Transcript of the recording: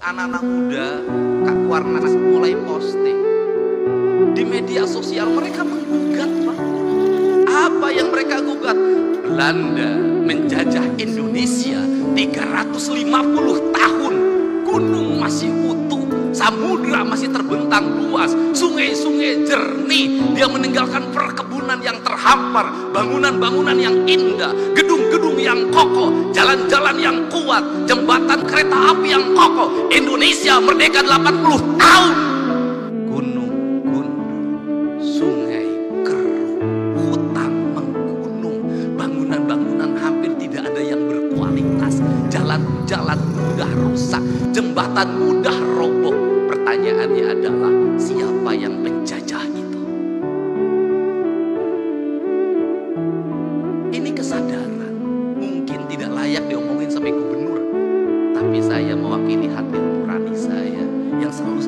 anak-anak muda, Kak Warnas mulai posting di media sosial, mereka menggugat, Pak. Apa yang mereka gugat? Belanda menjajah Indonesia 350 tahun. Gunung masih utuh, samudra masih terbentang luas, sungai-sungai jernih. Dia meninggalkan perkebunan yang terhampar, bangunan-bangunan yang indah, gedung-gedung yang kokoh, jalan-jalan yang kuat, jembatan kereta api yang kokoh. Indonesia merdeka 80 tahun. Gunung gundul, sungai keruh, hutan menggunung, bangunan-bangunan hampir tidak ada yang berkualitas, jalan-jalan mudah rusak, jembatan mudah roboh. Pertanyaannya adalah, siapa yang penjajah itu? Ini kesadaran mungkin tidak layak diomongin sampai gubernur, tapi saya mewakili hati nurani saya yang selalu